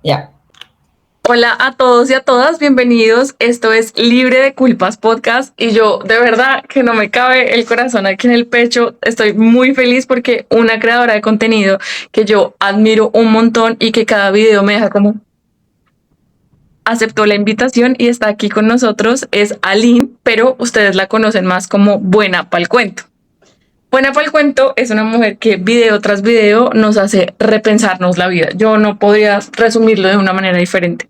Ya. Hola a todos y a todas, bienvenidos. Esto es Libre de Culpas Podcast y yo de verdad que no me cabe el corazón aquí en el pecho. Estoy muy feliz porque una creadora de contenido que yo admiro un montón y que cada video me deja como aceptó la invitación y está aquí con nosotros es Aline, pero ustedes la conocen más como Buena Pa'l Cuento. Buena para el cuento es una mujer que video tras video nos hace repensarnos la vida. Yo no podría resumirlo de una manera diferente.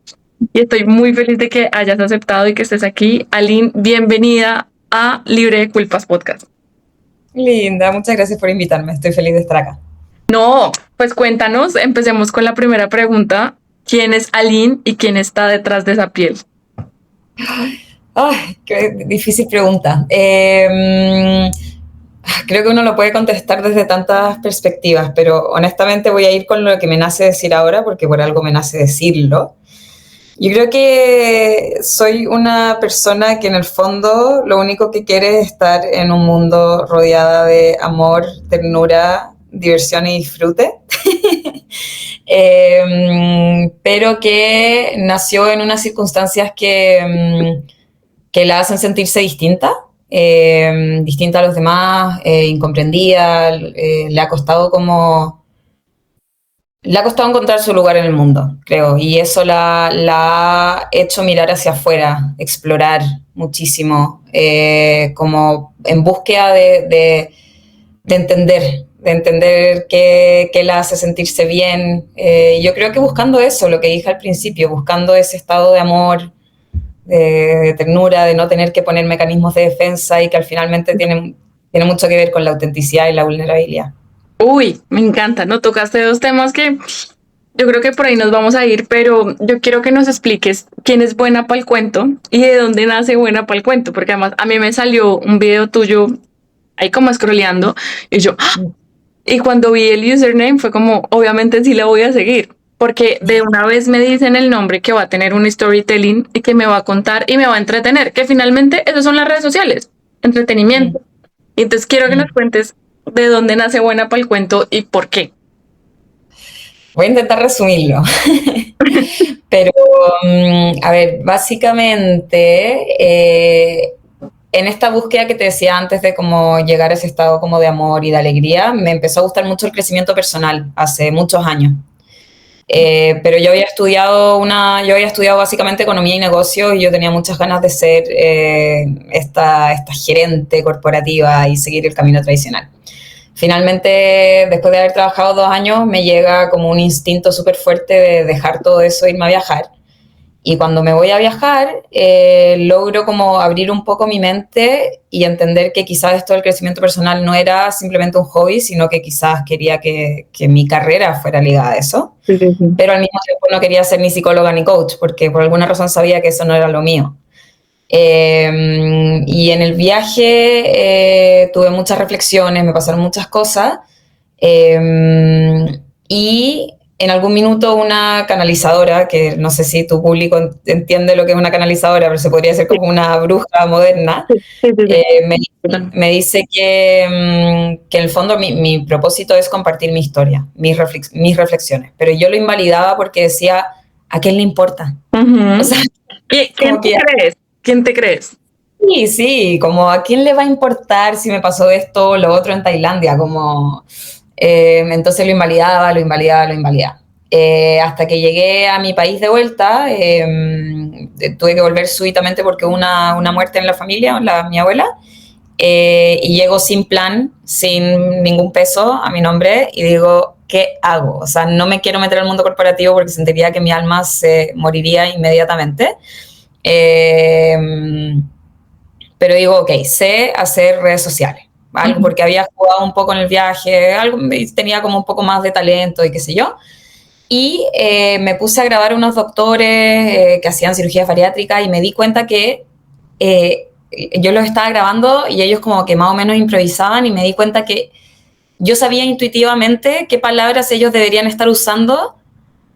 Y estoy muy feliz de que hayas aceptado y que estés aquí. Aline, bienvenida a Libre de Culpas Podcast. Linda, muchas gracias por invitarme. Estoy feliz de estar acá. No, pues cuéntanos, empecemos con la primera pregunta. ¿Quién es Aline y quién está detrás de esa piel? Ay, qué difícil pregunta. Creo que uno lo puede contestar desde tantas perspectivas, pero honestamente voy a ir con lo que me nace decir ahora, porque por algo me nace decirlo. Yo creo que soy una persona que en el fondo lo único que quiere es estar en un mundo rodeada de amor, ternura, diversión y disfrute. Pero que nació en unas circunstancias que la hacen sentirse distinta, distinta a los demás, incomprendida, le ha costado encontrar su lugar en el mundo, creo, y eso la ha hecho mirar hacia afuera, explorar muchísimo, como en búsqueda de entender qué la hace sentirse bien. Yo creo que buscando eso, lo que dije al principio, buscando ese estado de amor, de ternura, de no tener que poner mecanismos de defensa y que al finalmente tiene mucho que ver con la autenticidad y la vulnerabilidad. Uy, me encanta, ¿no? Tocaste dos temas que yo creo que por ahí nos vamos a ir, pero yo quiero que nos expliques quién es Buena para el Cuento y de dónde nace Buena para el Cuento, porque además a mí me salió un video tuyo ahí como scrolleando y yo, ¡ah! Y cuando vi el username fue como, obviamente sí la voy a seguir, porque de una vez me dicen el nombre que va a tener un storytelling y que me va a contar y me va a entretener, que finalmente esas son las redes sociales, entretenimiento. Y entonces quiero que nos cuentes de dónde nace Buena para el Cuento y por qué. Voy a intentar resumirlo. Pero, a ver, básicamente, en esta búsqueda que te decía antes de cómo llegar a ese estado como de amor y de alegría, me empezó a gustar mucho el crecimiento personal hace muchos años. Pero yo había estudiado básicamente economía y negocios y yo tenía muchas ganas de ser esta gerente corporativa y seguir el camino tradicional. Finalmente, después de haber trabajado 2 años, me llega como un instinto súper fuerte de dejar todo eso e irme a viajar. Y cuando me voy a viajar, logro como abrir un poco mi mente y entender que quizás esto del crecimiento personal no era simplemente un hobby, sino que quizás quería que mi carrera fuera ligada a eso. Sí, sí, sí. Pero al mismo tiempo no quería ser ni psicóloga ni coach, porque por alguna razón sabía que eso no era lo mío. Y en el viaje tuve muchas reflexiones, me pasaron muchas cosas. Y en algún minuto una canalizadora, que no sé si tu público entiende lo que es una canalizadora, pero se podría ser como una bruja moderna, Sí, sí, sí, me, sí. me dice que en el fondo mi propósito es compartir mi historia, mis reflexiones. Pero yo lo invalidaba porque decía, ¿a quién le importa? O Ujú. sea, ¿Quién como te que crees? ¿Quién te crees? sí, sí, como a quién le va a importar si me pasó esto o lo otro en Tailandia, como entonces lo invalidaba, lo invalidaba, lo invalidaba. Hasta que llegué a mi país de vuelta, tuve que volver súbitamente porque hubo una muerte en la familia, mi abuela, y llego sin plan, sin ningún peso a mi nombre y digo, ¿qué hago? O sea, no me quiero meter al mundo corporativo porque sentiría que mi alma se moriría inmediatamente. Eh, pero digo, ok, sé hacer redes sociales, algo Ujú. porque había jugado un poco en el viaje, algo, tenía como un poco más de talento y qué sé yo. Y me puse a grabar unos doctores que hacían cirugías bariátricas y me di cuenta que eh, yo los estaba grabando y ellos como que más o menos improvisaban y me di cuenta que yo sabía intuitivamente qué palabras ellos deberían estar usando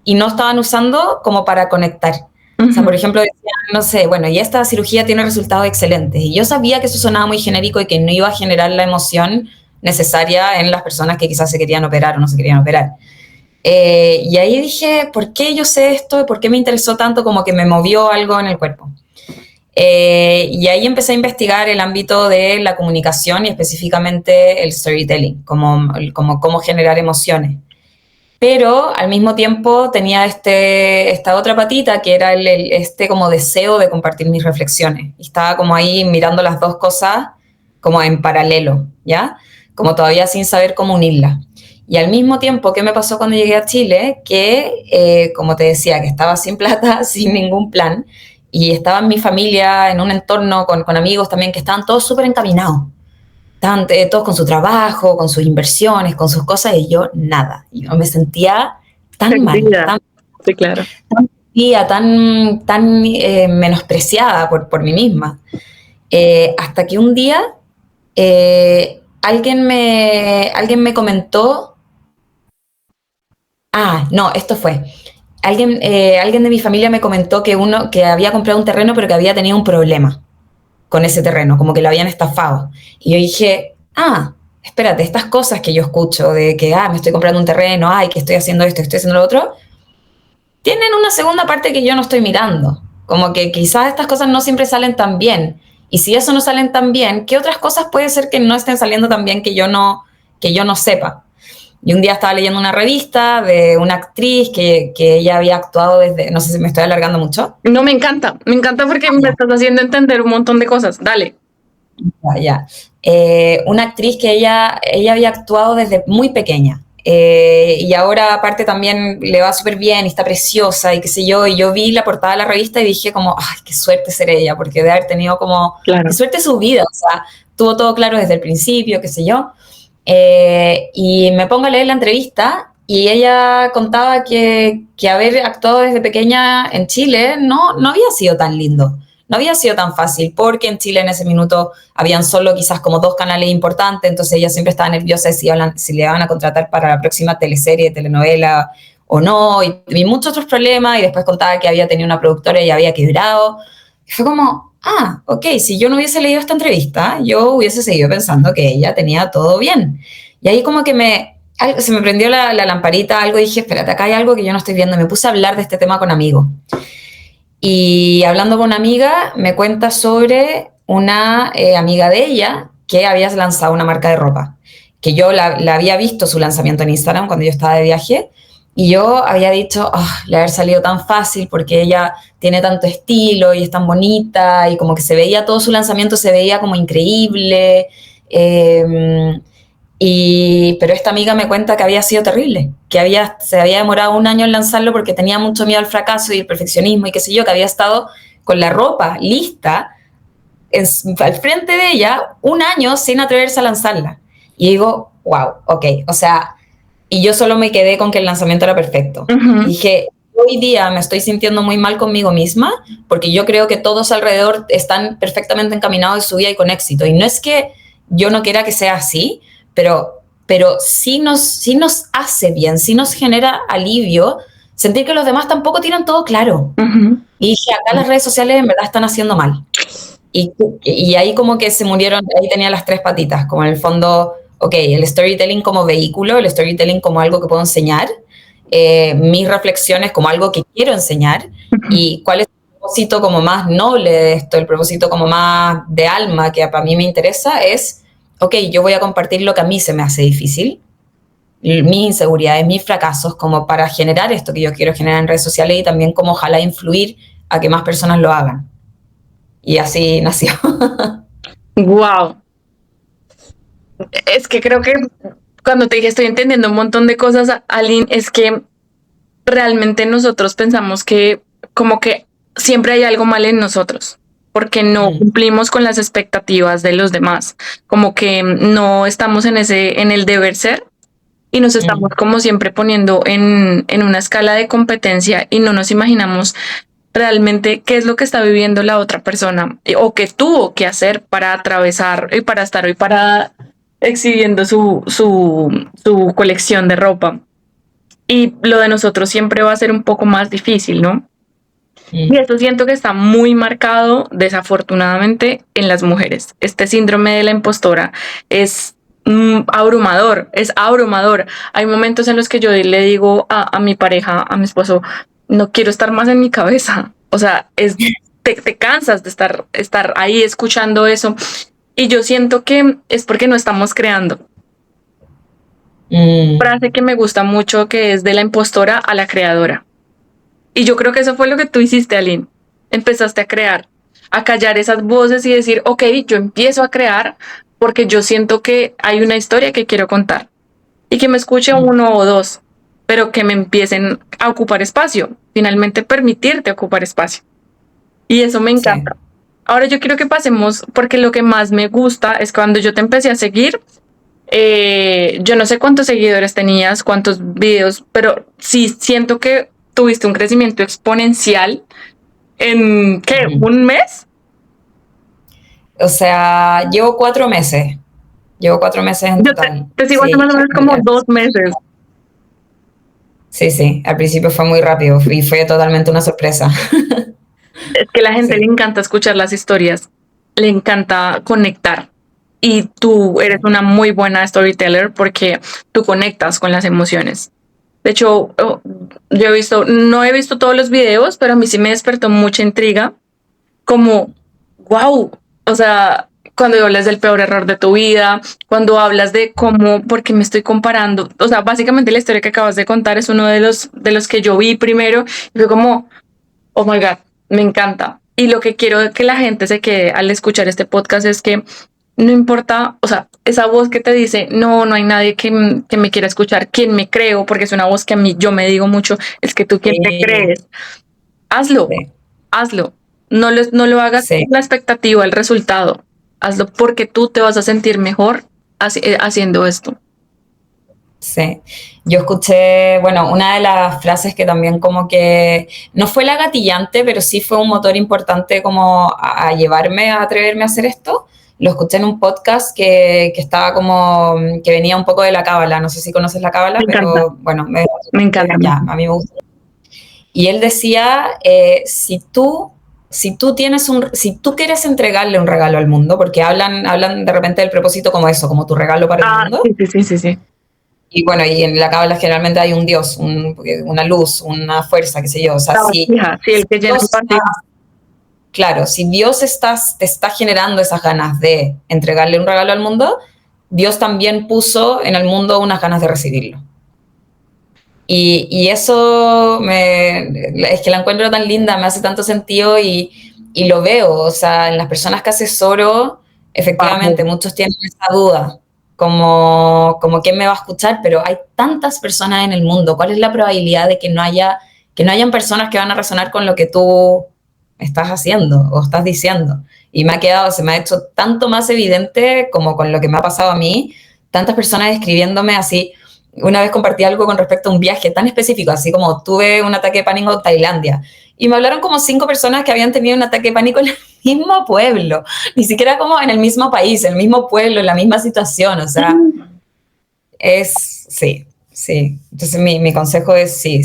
y no estaban usando como para conectar. O sea, Ujú. por ejemplo, decían, no sé, bueno, y esta cirugía tiene resultados excelentes. Y yo sabía que eso sonaba muy genérico y que no iba a generar la emoción necesaria en las personas que quizás se querían operar o no se querían operar. Y ahí dije, ¿por qué yo sé esto? ¿Por qué me interesó tanto? Como que me movió algo en el cuerpo. Y ahí empecé a investigar el ámbito de la comunicación y específicamente el storytelling, como cómo generar emociones. Pero al mismo tiempo tenía esta otra patita que era este como deseo de compartir mis reflexiones. Y estaba como ahí mirando las dos cosas como en paralelo, ¿ya? Como todavía sin saber cómo unirlas. Y al mismo tiempo, ¿qué me pasó cuando llegué a Chile? Que, como te decía, que estaba sin plata, sin ningún plan, y estaba en mi familia, en un entorno con amigos también que estaban todos súper encaminados. Estaban todos con su trabajo, con sus inversiones, con sus cosas, y yo nada. Y yo me sentía tan mal, Perdida. Sí, claro. tan perdida, tan menospreciada por mí misma. Hasta que un día alguien me comentó, no, esto fue, alguien de mi familia me comentó que había comprado un terreno pero que había tenido un problema con ese terreno, como que lo habían estafado. Y yo dije, espérate, estas cosas que yo escucho de que, me estoy comprando un terreno, que estoy haciendo esto, estoy haciendo lo otro, tienen una segunda parte que yo no estoy mirando. Como que quizás estas cosas no siempre salen tan bien. Y si eso no salen tan bien, ¿qué otras cosas puede ser que no estén saliendo tan bien que yo no sepa? Y un día estaba leyendo una revista de una actriz que ella había actuado desde, no sé si me estoy alargando mucho. No, me encanta porque me estás haciendo entender un montón de cosas. Dale. Ya. Una actriz que ella había actuado desde muy pequeña. Y ahora aparte también le va súper bien y está preciosa y qué sé yo. Y yo vi la portada de la revista y dije como, ay, qué suerte ser ella, porque de haber tenido como, Claro. qué suerte su vida. O sea, tuvo todo claro desde el principio, qué sé yo. Y me pongo a leer la entrevista y ella contaba que haber actuado desde pequeña en Chile no había sido tan lindo. No había sido tan fácil, porque en Chile en ese minuto habían solo quizás como 2 canales importantes, entonces ella siempre estaba nerviosa de si le iban a contratar para la próxima teleserie, telenovela o no, y muchos otros problemas, y después contaba que había tenido una productora y había quebrado. Y fue como, ok, si yo no hubiese leído esta entrevista, yo hubiese seguido pensando que ella tenía todo bien. Y ahí como que se me prendió la lamparita, algo, y dije, espérate, acá hay algo que yo no estoy viendo, y me puse a hablar de este tema con amigos. Y hablando con una amiga, me cuenta sobre una amiga de ella que había lanzado una marca de ropa, que yo la había visto su lanzamiento en Instagram cuando yo estaba de viaje, y yo había dicho, le haber salido tan fácil porque ella tiene tanto estilo y es tan bonita, y como que se veía todo su lanzamiento, se veía como increíble. Pero esta amiga me cuenta que había sido terrible, que se había demorado un año en lanzarlo porque tenía mucho miedo al fracaso y el perfeccionismo y qué sé yo, que había estado con la ropa lista al frente de ella un año sin atreverse a lanzarla. Y digo, wow, ok, o sea, y yo solo me quedé con que el lanzamiento era perfecto. Y dije, hoy día me estoy sintiendo muy mal conmigo misma porque yo creo que todos alrededor están perfectamente encaminados en su vida y con éxito. Y no es que yo no quiera que sea así, pero sí nos hace bien, sí nos genera alivio sentir que los demás tampoco tienen todo claro. Y dije, acá las redes sociales en verdad están haciendo mal. Y ahí como que se murieron, ahí tenía las 3 patitas, como en el fondo, ok, el storytelling como vehículo, el storytelling como algo que puedo enseñar, mis reflexiones como algo que quiero enseñar, y cuál es el propósito como más noble de esto, el propósito como más de alma que para mí me interesa es, ok, yo voy a compartir lo que a mí se me hace difícil, mis inseguridades, mis fracasos, como para generar esto que yo quiero generar en redes sociales y también como ojalá influir a que más personas lo hagan. Y así nació. Wow. Es que creo que cuando te dije estoy entendiendo un montón de cosas, Aline, es que realmente nosotros pensamos que como que siempre hay algo mal en nosotros, porque no cumplimos con las expectativas de los demás, como que no estamos en el deber ser y nos estamos como siempre poniendo en una escala de competencia y no nos imaginamos realmente qué es lo que está viviendo la otra persona o qué tuvo que hacer para atravesar y para estar hoy para exhibiendo su colección de ropa. Y lo de nosotros siempre va a ser un poco más difícil, ¿no? Y esto siento que está muy marcado, desafortunadamente, en las mujeres. Este síndrome de la impostora es abrumador, es abrumador. Hay momentos en los que yo le digo a mi pareja, a mi esposo, no quiero estar más en mi cabeza. O sea, te cansas de estar ahí escuchando eso. Y yo siento que es porque no estamos creando. Frase que me gusta mucho que es de la impostora a la creadora. Y yo creo que eso fue lo que tú hiciste, Aline. Empezaste a crear, a callar esas voces y decir, ok, yo empiezo a crear porque yo siento que hay una historia que quiero contar y que me escuche uno o dos, pero que me empiecen a ocupar espacio, finalmente permitirte ocupar espacio. Y eso me encanta. Sí. Ahora yo quiero que pasemos, porque lo que más me gusta es cuando yo te empecé a seguir, yo no sé cuántos seguidores tenías, cuántos videos, pero sí siento que tuviste un crecimiento exponencial en, ¿qué? ¿Un mes? O sea, llevo 4 meses. Llevo 4 meses en total. Te sigo hace más o menos como 2 meses. Sí, al principio fue muy rápido y fue totalmente una sorpresa. Es que a la gente le encanta escuchar las historias, le encanta conectar. Y tú eres una muy buena storyteller porque tú conectas con las emociones. De hecho, yo no he visto todos los videos, pero a mí sí me despertó mucha intriga. Como, wow, o sea, cuando hablas del peor error de tu vida, cuando hablas de cómo, porque me estoy comparando. O sea, básicamente la historia que acabas de contar es uno de los que yo vi primero. Y fue como, oh my God, me encanta. Y lo que quiero que la gente se quede al escuchar este podcast es que no importa, o sea, esa voz que te dice, no hay nadie que me quiera escuchar, quien me creo, porque es una voz que a mí yo me digo mucho, es que tú quien te crees. Hazlo, hazlo. No lo hagas con la expectativa, el resultado. Hazlo porque tú te vas a sentir mejor haciendo esto. Sí, yo escuché, bueno, una de las frases que también como que no fue la gatillante, pero sí fue un motor importante como a llevarme a atreverme a hacer esto. Lo escuché en un podcast que estaba como, que venía un poco de la cábala, no sé si conoces la cábala, pero bueno, me encanta. Ya, a mí me gusta. Y él decía, si tú quieres entregarle un regalo al mundo, porque hablan de repente del propósito como eso, como tu regalo para el mundo. Sí. Y bueno, y en la cábala generalmente hay un Dios, una luz, una fuerza, qué sé yo. O sea, el que llena el vacío. Claro, si Dios te está generando esas ganas de entregarle un regalo al mundo, Dios también puso en el mundo unas ganas de recibirlo. Y eso es que la encuentro tan linda, me hace tanto sentido y lo veo. O sea, en las personas que asesoro, efectivamente, muchos tienen esa duda. Como quién me va a escuchar, pero hay tantas personas en el mundo. ¿Cuál es la probabilidad de que no hayan personas que van a resonar con lo que tú estás haciendo o estás diciendo? Y se me ha hecho tanto más evidente como con lo que me ha pasado a mí, tantas personas escribiéndome así. Una vez compartí algo con respecto a un viaje tan específico, así como tuve un ataque de pánico en Tailandia. Y me hablaron como 5 personas que habían tenido un ataque de pánico en el mismo pueblo, ni siquiera como en el mismo país, el mismo pueblo, en la misma situación. O sea, sí. Entonces mi consejo es sí.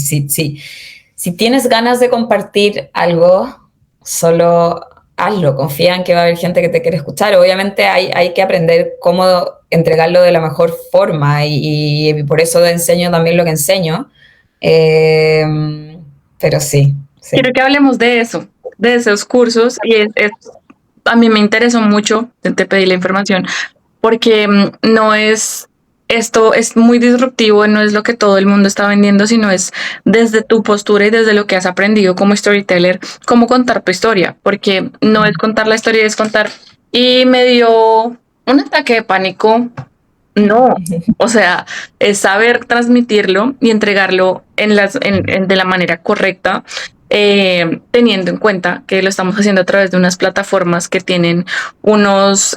Si tienes ganas de compartir algo, solo hazlo, confía en que va a haber gente que te quiere escuchar. Obviamente hay que aprender cómo entregarlo de la mejor forma y por eso enseño también lo que enseño. Pero sí. Quiero que hablemos de eso, de esos cursos y a mí me interesó mucho, te pedí la información, porque esto es muy disruptivo, no es lo que todo el mundo está vendiendo, sino es desde tu postura y desde lo que has aprendido como storyteller, cómo contar tu historia, porque no es contar la historia, es contar, y me dio un ataque de pánico. No, o sea, es saber transmitirlo y entregarlo de la manera correcta, teniendo en cuenta que lo estamos haciendo a través de unas plataformas que tienen unas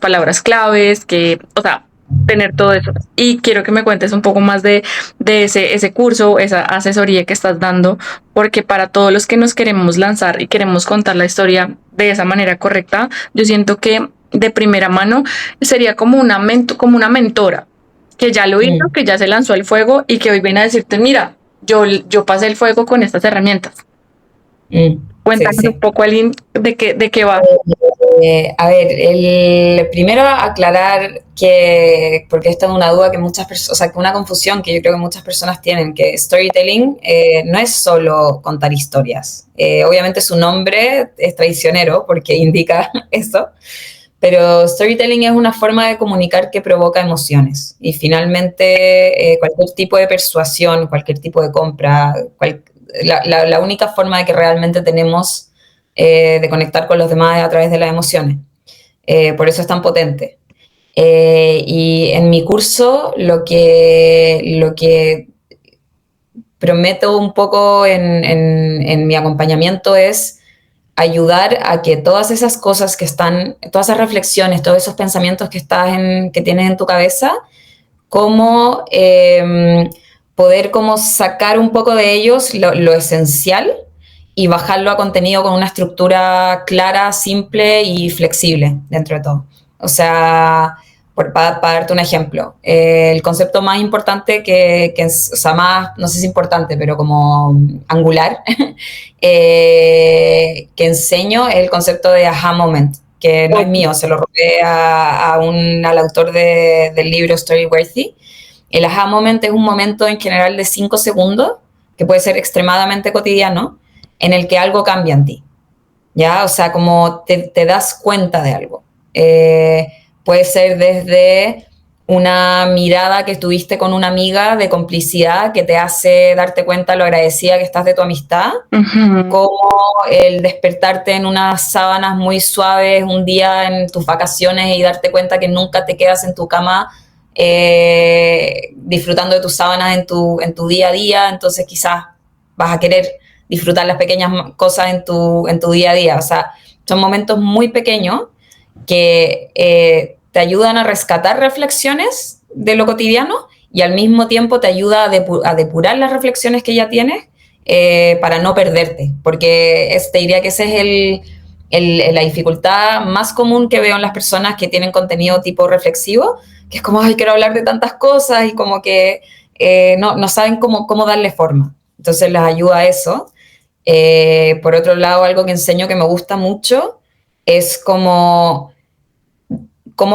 palabras claves, o sea, tener todo eso. Y quiero que me cuentes un poco más de ese curso, esa asesoría que estás dando, porque para todos los que nos queremos lanzar y queremos contar la historia de esa manera correcta, yo siento que de primera mano sería como una mentora que ya lo hizo, que ya se lanzó al fuego y que hoy viene a decirte, mira, yo pasé el fuego con estas herramientas. Cuéntanos un poco, Aline, de qué va. A ver, primero aclarar que, porque esta es una duda que muchas personas, o sea, que una confusión que yo creo que muchas personas tienen, que storytelling no es solo contar historias. Obviamente su nombre es traicionero porque indica eso, pero storytelling es una forma de comunicar que provoca emociones. Y finalmente, cualquier tipo de persuasión, cualquier tipo de compra, la única forma de que realmente tenemos de conectar con los demás es a través de las emociones. Por eso es tan potente. Y en mi curso lo que prometo un poco en mi acompañamiento es ayudar a que todas esas cosas que están, todas esas reflexiones, todos esos pensamientos que tienes en tu cabeza, cómo poder como sacar un poco de ellos lo esencial y bajarlo a contenido con una estructura clara, simple y flexible dentro de todo. O sea, para darte un ejemplo, el concepto más importante o sea, más, no sé si importante, pero como angular, que enseño es el concepto de aha moment, que no es mío, se lo robé al autor del libro Storyworthy. El aha moment es un momento en general de 5 segundos, que puede ser extremadamente cotidiano, en el que algo cambia en ti, ¿ya? O sea, como te das cuenta de algo. Puede ser desde una mirada que tuviste con una amiga de complicidad que te hace darte cuenta lo agradecida que estás de tu amistad, como el despertarte en unas sábanas muy suaves un día en tus vacaciones y darte cuenta que nunca te quedas en tu cama disfrutando de tus sábanas en tu día a día, entonces quizás vas a querer disfrutar las pequeñas cosas en tu día a día. O sea, son momentos muy pequeños que te ayudan a rescatar reflexiones de lo cotidiano y al mismo tiempo te ayuda a depurar las reflexiones que ya tienes para no perderte, porque te diría que ese es la dificultad más común que veo en las personas que tienen contenido tipo reflexivo, que es como, ay, quiero hablar de tantas cosas y como que no saben cómo darle forma. Entonces les ayuda a eso. Por otro lado, algo que enseño que me gusta mucho es cómo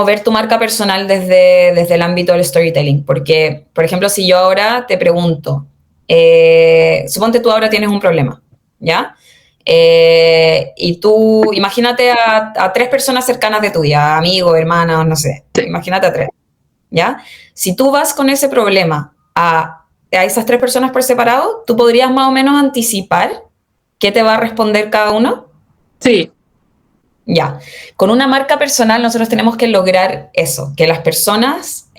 ver tu marca personal desde el ámbito del storytelling. Porque, por ejemplo, si yo ahora te pregunto, suponte tú ahora tienes un problema, ¿ya? Y tú, imagínate a 3 personas cercanas de tuya, amigos, hermanos, no sé, imagínate a 3, ¿ya? Si tú vas con ese problema a esas 3 personas por separado, ¿tú podrías más o menos anticipar qué te va a responder cada uno? Sí. Ya. Con una marca personal nosotros tenemos que lograr eso, que las personas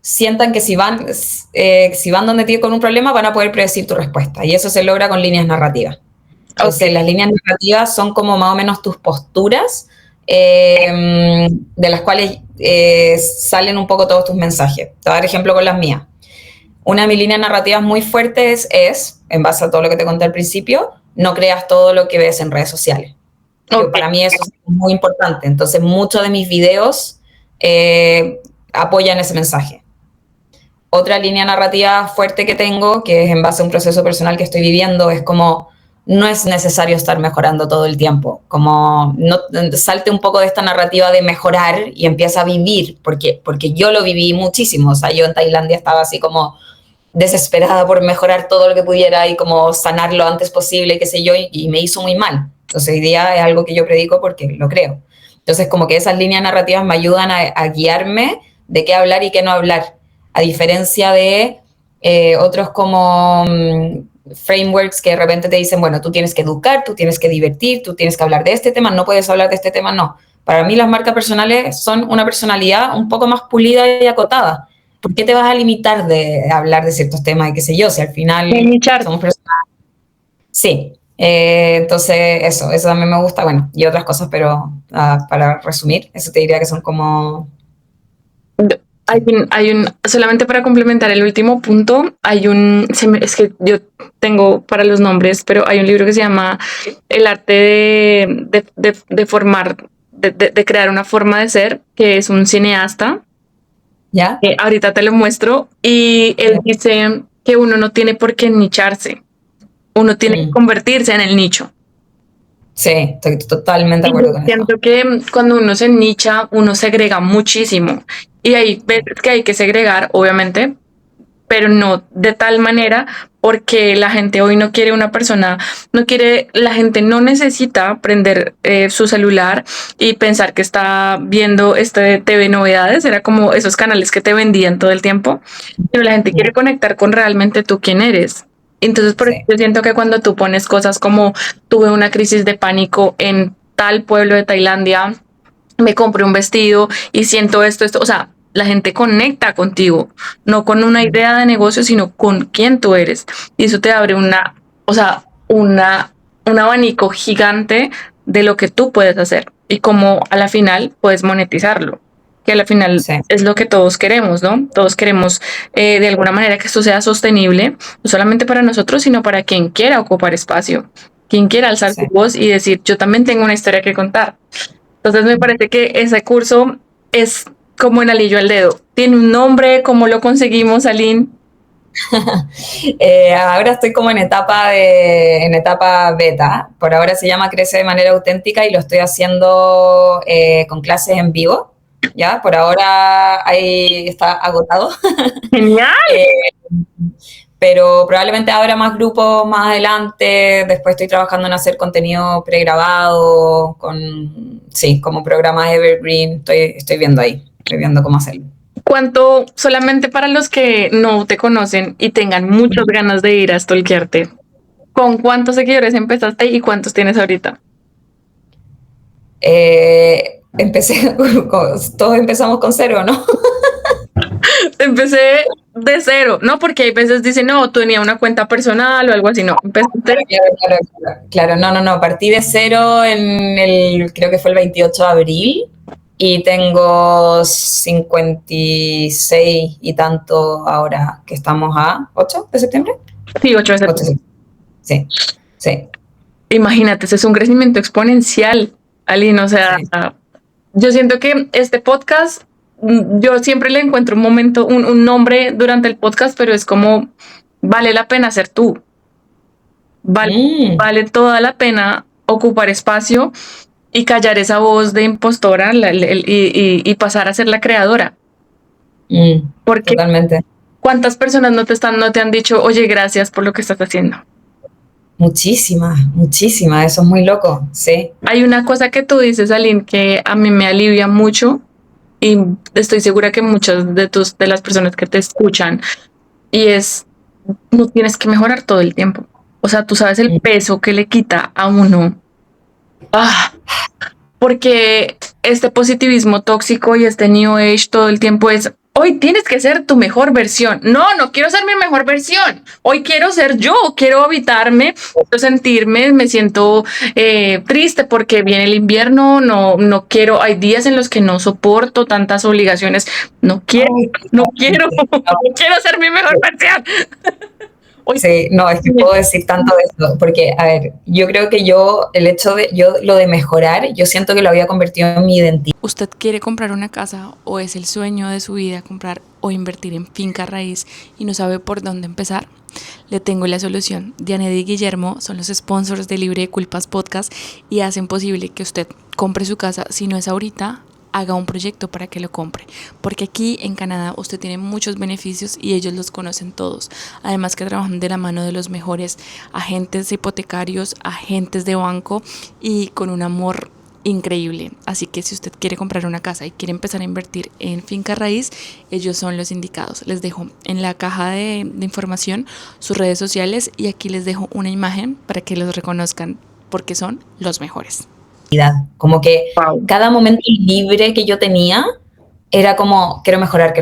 sientan que si van donde ti con un problema van a poder predecir tu respuesta. Y eso se logra con líneas narrativas. Entonces, las líneas narrativas son como más o menos tus posturas de las cuales salen un poco todos tus mensajes. Te voy a dar ejemplo con las mías. Una de mis líneas narrativas muy fuertes es, en base a todo lo que te conté al principio, no creas todo lo que ves en redes sociales. Para mí eso es muy importante. Entonces, muchos de mis videos apoyan ese mensaje. Otra línea narrativa fuerte que tengo, que es en base a un proceso personal que estoy viviendo, es como no es necesario estar mejorando todo el tiempo. Como no, salte un poco de esta narrativa de mejorar y empieza a vivir, porque yo lo viví muchísimo. O sea, yo en Tailandia estaba así como desesperada por mejorar todo lo que pudiera y como sanar lo antes posible, qué sé yo, y me hizo muy mal. Entonces hoy día es algo que yo predico porque lo creo. Entonces como que esas líneas narrativas me ayudan a guiarme de qué hablar y qué no hablar, a diferencia de otros como frameworks que de repente te dicen, bueno, tú tienes que educar, tú tienes que divertir, tú tienes que hablar de este tema, no puedes hablar de este tema, no. Para mí las marcas personales son una personalidad un poco más pulida y acotada. ¿Por qué te vas a limitar de hablar de ciertos temas y qué sé yo? Si al final somos personas... Sí, entonces eso también me gusta, bueno, y otras cosas, pero para resumir, eso te diría que son como... Solamente para complementar el último punto, es que yo tengo para los nombres, pero hay un libro que se llama El arte de formar, de crear una forma de ser, que es un cineasta. ¿Ya? Ahorita te lo muestro y él dice que uno no tiene por qué nicharse, uno tiene que convertirse en el nicho. Sí, estoy totalmente de Y yo acuerdo con eso. siento que cuando uno se nicha, uno segrega muchísimo. Y hay veces que hay que segregar, obviamente, pero no de tal manera porque la gente hoy no quiere una persona, no quiere, la gente no necesita prender su celular y pensar que está viendo este TV novedades, era como esos canales que te vendían todo el tiempo, pero la gente quiere conectar con realmente tú quién eres. Entonces, por eso Sí, yo siento que cuando tú pones cosas como tuve una crisis de pánico en tal pueblo de Tailandia, me compré un vestido y siento esto, o sea, la gente conecta contigo, no con una idea de negocio, sino con quién tú eres. Y eso te abre o sea, un abanico gigante de lo que tú puedes hacer y cómo a la final puedes monetizarlo, que a la final sí, es lo que todos queremos, ¿no? Todos queremos de alguna manera que esto sea sostenible, no solamente para nosotros, sino para quien quiera ocupar espacio, quien quiera alzar sí. su voz y decir, yo también tengo una historia que contar. Entonces me parece que ese curso es como el anillo al dedo. Tiene un nombre, ¿cómo lo conseguimos, Aline? Ahora estoy como en etapa beta. Por ahora se llama Crece de manera auténtica y lo estoy haciendo con clases en vivo. Ya, por ahora ahí está agotado. Genial. Eh, pero probablemente habrá más grupos más adelante. Después estoy trabajando en hacer contenido pregrabado, sí, como programas Evergreen. Estoy viendo ahí, estoy viendo cómo hacerlo. ¿Cuánto, solamente para los que no te conocen y tengan muchas ganas de ir a stalkearte, con cuántos seguidores empezaste y cuántos tienes ahorita? Empecé, todos empezamos con cero, ¿no? Empecé de cero, no porque hay veces dicen, no, tú tenías una cuenta personal o algo así, no, empezaste. Claro, no, partí de cero creo que fue el 28 de abril y tengo 56 y tanto ahora que estamos a 8 de septiembre. Sí, 8 de 8 de septiembre. septiembre. Sí, sí, Imagínate, ese es un crecimiento exponencial, Aline, o sea, sí. yo siento que este podcast, yo siempre le encuentro un momento, un nombre durante el podcast, pero es como, vale la pena ser tú, vale, Mm, vale toda la pena ocupar espacio y callar esa voz de impostora y pasar a ser la creadora. Porque totalmente. cuántas personas no te han dicho, oye, gracias por lo que estás haciendo. Muchísimas, muchísimas. Eso es muy loco. Sí. Hay una cosa que tú dices, Aline, que a mí me alivia mucho y estoy segura que muchas de las personas que te escuchan y es, no tienes que mejorar todo el tiempo. O sea, tú sabes el Mm. peso que le quita a uno. Ah, porque este positivismo tóxico y este New Age todo el tiempo es, hoy tienes que ser tu mejor versión. No, no quiero ser mi mejor versión. Hoy quiero ser yo, quiero habitarme, quiero sentirme, me siento triste porque viene el invierno, no quiero, hay días en los que no soporto tantas obligaciones. No quiero, Ay, no quiero, no, no quiero ser mi mejor versión. Hoy sí, no, es que puedo decir tanto de eso, porque, a ver, yo creo que el hecho de, lo de mejorar, yo siento que lo había convertido en mi identidad. ¿Usted quiere comprar una casa o es el sueño de su vida comprar o invertir en finca raíz y no sabe por dónde empezar? Le tengo la solución. Diana y Guillermo son los sponsors de Libre de Culpas Podcast y hacen posible que usted compre su casa, si no es ahorita, haga un proyecto para que lo compre, porque aquí en Canadá usted tiene muchos beneficios y ellos los conocen todos, además que trabajan de la mano de los mejores agentes hipotecarios, agentes de banco y con un amor increíble. Así que si usted quiere comprar una casa y quiere empezar a invertir en finca raíz, ellos son los indicados. Les dejo en la caja de información sus redes sociales y aquí les dejo una imagen para que los reconozcan porque son los mejores. Como que wow. cada momento libre que yo tenía era como, quiero mejorar,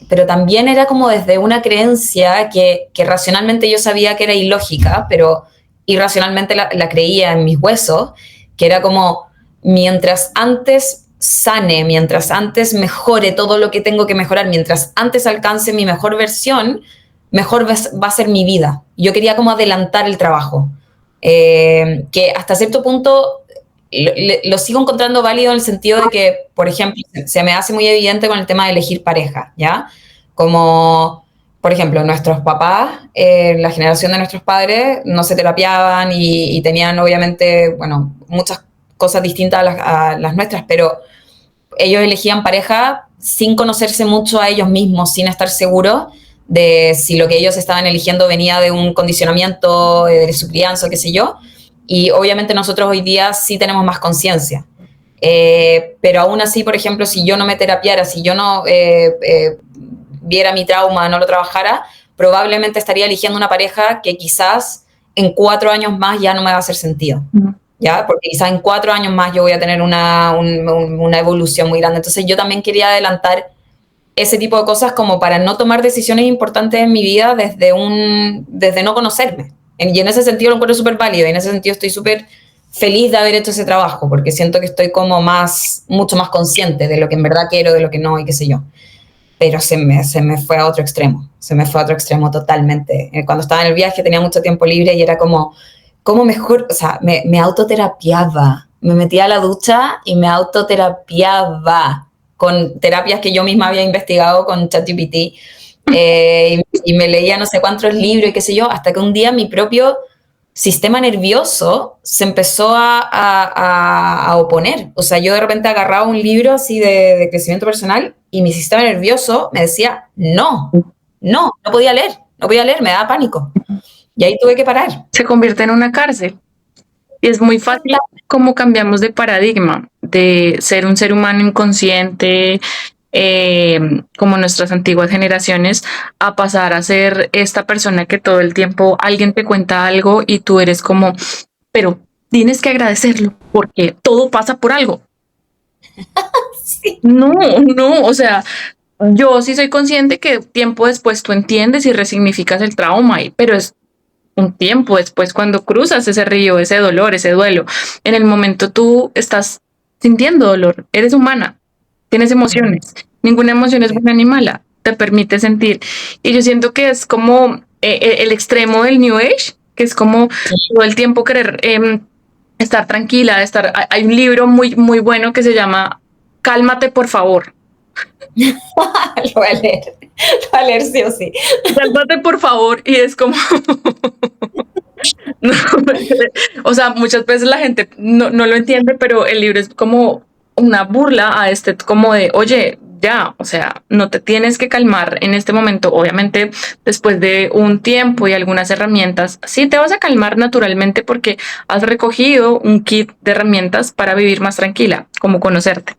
pero también era como desde una creencia que racionalmente yo sabía que era ilógica, pero irracionalmente la creía en mis huesos, que era como, mientras antes sane, mientras antes mejore todo lo que tengo que mejorar, mientras antes alcance mi mejor versión, mejor va a ser mi vida. Yo quería como adelantar el trabajo, que hasta cierto punto lo sigo encontrando válido en el sentido de que, por ejemplo, se me hace muy evidente con el tema de elegir pareja, ¿ya? Como, por ejemplo, nuestros papás, la generación de nuestros padres, no se terapiaban y tenían obviamente, bueno, muchas cosas distintas a las nuestras, pero ellos elegían pareja sin conocerse mucho a ellos mismos, sin estar seguros de si lo que ellos estaban eligiendo venía de un condicionamiento, de su crianza, qué sé yo. Y obviamente nosotros hoy día sí tenemos más conciencia. Pero aún así, por ejemplo, si yo no me terapiara, si yo no viera mi trauma, no lo trabajara, probablemente estaría eligiendo una pareja que quizás en 4 años más ya no me va a hacer sentido. ¿Ya? Porque quizás en 4 años más yo voy a tener una evolución muy grande. Entonces yo también quería adelantar ese tipo de cosas como para no tomar decisiones importantes en mi vida desde no conocerme. Y en ese sentido lo encuentro súper válido, y en ese sentido estoy súper feliz de haber hecho ese trabajo, porque siento que estoy como mucho más consciente de lo que en verdad quiero, de lo que no, y qué sé yo. Pero se me fue a otro extremo, se me fue a otro extremo totalmente. Cuando estaba en el viaje tenía mucho tiempo libre y era como mejor, o sea, me autoterapiaba, me metía a la ducha y me autoterapiaba con terapias que yo misma había investigado con ChatGPT, y me leía no sé cuántos libros y qué sé yo, hasta que un día mi propio sistema nervioso se empezó a oponer. O sea, yo de repente agarraba un libro así de crecimiento personal y mi sistema nervioso me decía, no podía leer, me daba pánico. Y ahí tuve que parar. Se convierte en una cárcel. Y es muy fácil cómo cambiamos de paradigma, de ser un ser humano inconsciente, como nuestras antiguas generaciones, a pasar a ser esta persona que todo el tiempo alguien te cuenta algo y tú eres como, pero tienes que agradecerlo porque todo pasa por algo. Sí. No, o sea, yo sí soy consciente que tiempo después tú entiendes y resignificas el trauma, pero es un tiempo después cuando cruzas ese río, ese dolor, ese duelo. En el momento tú estás sintiendo dolor, eres humana, tienes emociones, ninguna emoción es buena ni mala, te permite sentir. Y yo siento que es como el extremo del New Age, que es como todo el tiempo querer estar tranquila, Hay un libro muy, muy bueno que se llama Cálmate, por favor. Lo voy a leer sí o sí. Cálmate, por favor, y es como... No, o sea, muchas veces la gente no lo entiende, pero el libro es como una burla a como de, oye, ya, o sea, no te tienes que calmar en este momento. Obviamente, después de un tiempo y algunas herramientas, sí te vas a calmar naturalmente porque has recogido un kit de herramientas para vivir más tranquila, como conocerte,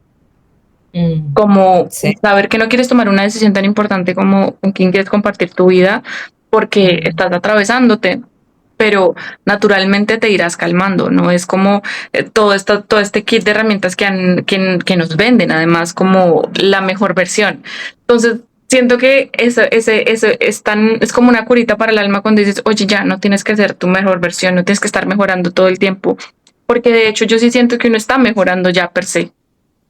como saber que no quieres tomar una decisión tan importante como con quién quieres compartir tu vida porque estás atravesándote, pero naturalmente te irás calmando, ¿no? Es como todo este kit de herramientas que nos venden, además, como la mejor versión. Entonces, siento que eso es como una curita para el alma cuando dices, oye, ya, no tienes que ser tu mejor versión, no tienes que estar mejorando todo el tiempo, porque de hecho yo sí siento que uno está mejorando ya per se.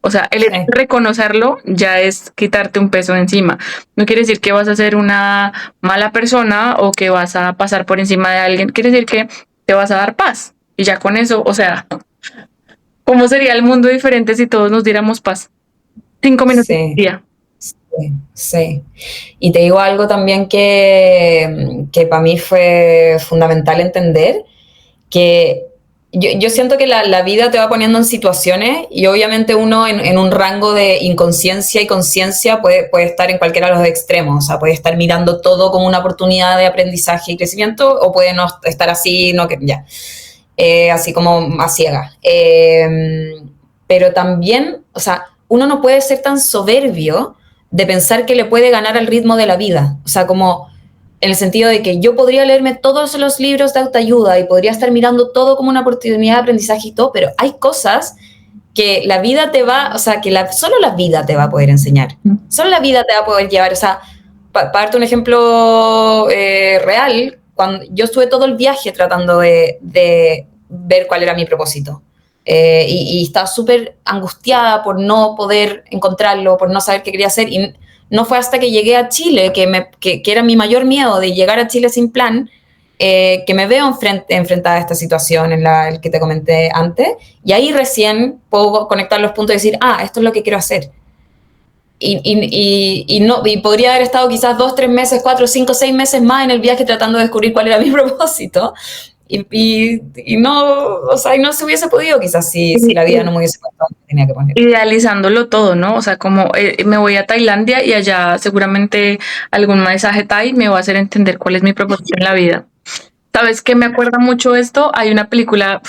O sea, el reconocerlo ya es quitarte un peso de encima. No quiere decir que vas a ser una mala persona o que vas a pasar por encima de alguien. Quiere decir que te vas a dar paz. Y ya con eso, o sea, ¿cómo sería el mundo diferente si todos nos diéramos paz? 5 minutos al día. Sí. Y te digo algo también que para mí fue fundamental entender, que yo siento que la vida te va poniendo en situaciones y obviamente uno en un rango de inconsciencia y conciencia puede estar en cualquiera de los extremos. O sea, puede estar mirando todo como una oportunidad de aprendizaje y crecimiento, o puede no estar así, así como a ciega. Pero también, o sea, uno no puede ser tan soberbio de pensar que le puede ganar al ritmo de la vida. O sea, como en el sentido de que yo podría leerme todos los libros de autoayuda y podría estar mirando todo como una oportunidad de aprendizaje y todo, pero hay cosas que la vida te va, o sea, que solo la vida te va a poder enseñar, solo la vida te va a poder llevar. O sea, para darte un ejemplo real, cuando yo estuve todo el viaje tratando de ver cuál era mi propósito, y estaba súper angustiada por no poder encontrarlo, por no saber qué quería hacer, y no fue hasta que llegué a Chile, que era mi mayor miedo de llegar a Chile sin plan, que me veo enfrentada a esta situación en el que te comenté antes, y ahí recién puedo conectar los puntos y decir, esto es lo que quiero hacer. y podría haber estado quizás 2, 3 meses, 4, 5, 6 meses más en el viaje tratando de descubrir cuál era mi propósito. Y no, o sea, y no se hubiese podido quizás si la vida no me hubiese contado lo que tenía que poner. Idealizándolo todo, ¿no? O sea, como me voy a Tailandia y allá seguramente algún mensaje Thai me va a hacer entender cuál es mi propósito en la vida. ¿Sabes qué me acuerda mucho esto? Hay una película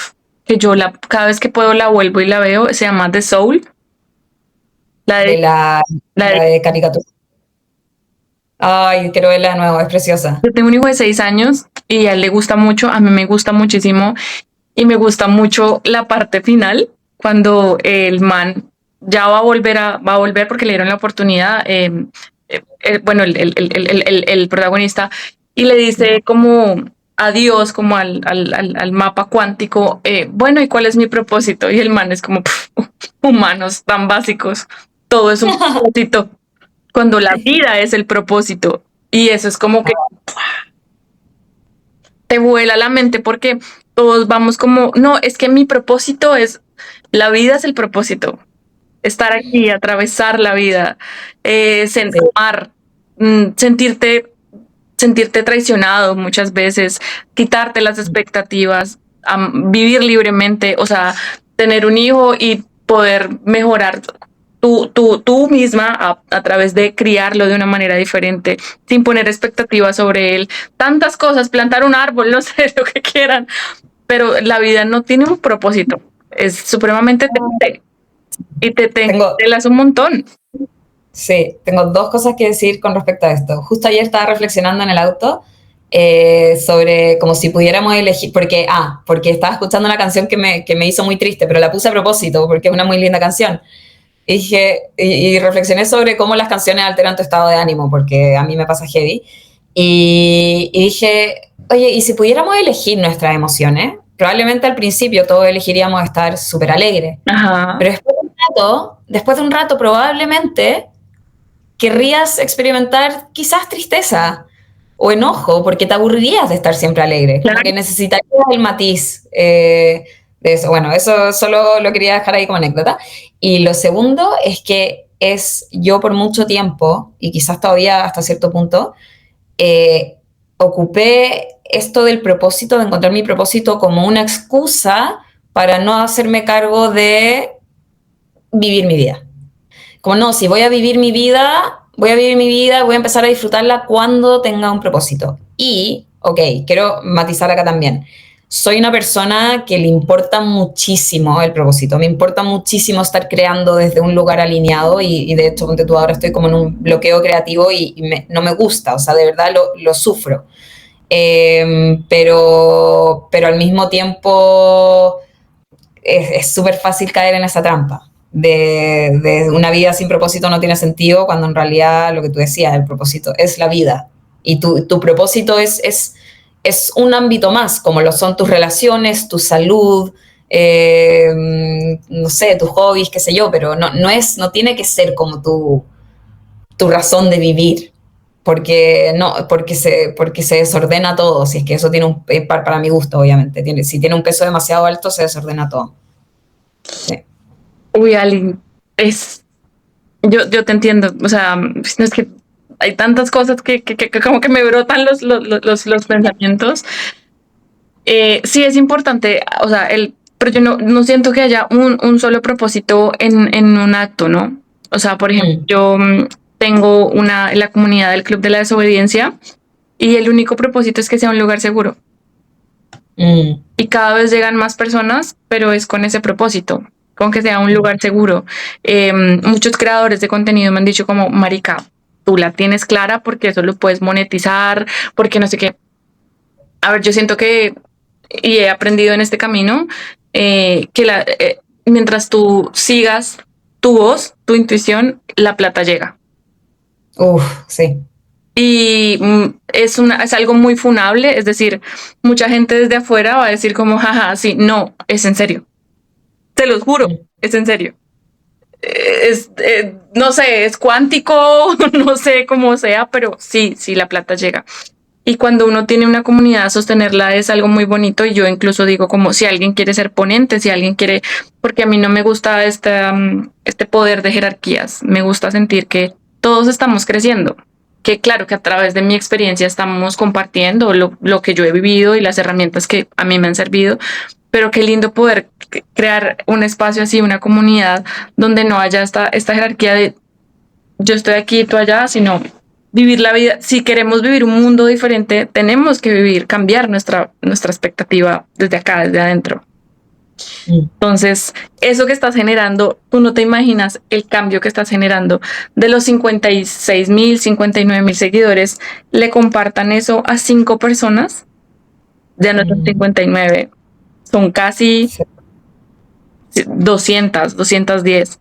que cada vez que puedo la vuelvo y la veo, se llama The Soul. La De de, la, la la de de caricatura. Ay, quiero verla de nuevo, es preciosa. Yo tengo un hijo de 6 años y a él le gusta mucho, a mí me gusta muchísimo y me gusta mucho la parte final cuando el man ya va a volver porque le dieron la oportunidad, bueno, el protagonista, y le dice como adiós, como al mapa cuántico, bueno, ¿y cuál es mi propósito? Y el man es como, humanos tan básicos, todo es un propósito, cuando la vida es el propósito. Y eso es como que te vuela la mente porque todos vamos como, no, es que mi propósito es, la vida es el propósito, estar aquí, atravesar la vida, Sí. amar, sentirte traicionado muchas veces, quitarte las expectativas, vivir libremente, o sea, tener un hijo y poder mejorar tú misma a través de criarlo de una manera diferente, sin poner expectativas sobre él. Tantas cosas, plantar un árbol, no sé, lo que quieran, pero la vida no tiene un propósito. Es supremamente triste y Tengo, te las un montón. Sí, tengo dos cosas que decir con respecto a esto. Justo ayer estaba reflexionando en el auto sobre como si pudiéramos elegir, porque estaba escuchando una canción que me hizo muy triste, pero la puse a propósito porque es una muy linda canción. Y reflexioné sobre cómo las canciones alteran tu estado de ánimo, porque a mí me pasa heavy. Y dije, oye, ¿y si pudiéramos elegir nuestras emociones? Probablemente al principio todos elegiríamos estar súper alegres, Ajá. pero después de un rato probablemente querrías experimentar quizás tristeza o enojo, porque te aburrirías de estar siempre alegre, como que Claro. necesitarías el matiz de eso. Bueno, eso solo lo quería dejar ahí como anécdota. Y lo segundo es que yo por mucho tiempo, y quizás todavía hasta cierto punto, eh, ocupé esto del propósito, de encontrar mi propósito como una excusa para no hacerme cargo de vivir mi vida. Como no, si voy a vivir mi vida, voy a vivir mi vida, voy a empezar a disfrutarla cuando tenga un propósito. Y, ok, quiero matizar acá también. Soy una persona que le importa muchísimo el propósito, me importa muchísimo estar creando desde un lugar alineado y de hecho, ponte tú, ahora estoy como en un bloqueo creativo no me gusta, o sea, de verdad lo sufro. Pero al mismo tiempo es súper fácil caer en esa trampa de una vida sin propósito no tiene sentido, cuando en realidad lo que tú decías, el propósito es la vida. Y tu propósito es un ámbito más, como lo son tus relaciones, tu salud, no sé, tus hobbies, qué sé yo, pero no tiene que ser como tu razón de vivir. Porque se desordena todo, si es que eso tiene para mi gusto, obviamente, si tiene un peso demasiado alto, se desordena todo. Sí. Uy, Ali, es, yo te entiendo, o sea, no es que hay tantas cosas que como que me brotan los pensamientos. Sí es importante, o sea, pero yo no siento que haya un solo propósito en un acto, ¿no? O sea, por ejemplo, yo tengo la comunidad del Club de la Desobediencia y el único propósito es que sea un lugar seguro. Y cada vez llegan más personas, pero es con ese propósito, con que sea un lugar seguro. Muchos creadores de contenido me han dicho como, marica, tú la tienes clara porque eso lo puedes monetizar, porque no sé qué. A ver, yo siento que, y he aprendido en este camino, mientras tú sigas tu voz, tu intuición, la plata llega. Uf, sí. Y es algo muy funable, es decir, mucha gente desde afuera va a decir como, jaja, sí, no, es en serio. Te lo juro, es en serio. No sé, es cuántico, no sé cómo sea, pero sí, la plata llega. Y cuando uno tiene una comunidad, sostenerla es algo muy bonito. Y yo incluso digo como si alguien quiere ser ponente, si alguien quiere, porque a mí no me gusta este poder de jerarquías. Me gusta sentir que todos estamos creciendo. Que claro que a través de mi experiencia estamos compartiendo lo que yo he vivido y las herramientas que a mí me han servido. Pero qué lindo poder crear un espacio así, una comunidad donde no haya esta jerarquía de yo estoy aquí, tú allá, sino vivir la vida. Si queremos vivir un mundo diferente, tenemos que cambiar nuestra expectativa desde acá, desde adentro. Entonces, eso que estás generando, tú no te imaginas el cambio que estás generando. De los 56,000, 59,000 seguidores, le compartan eso a 5 personas de nuestros 59. Son casi 210.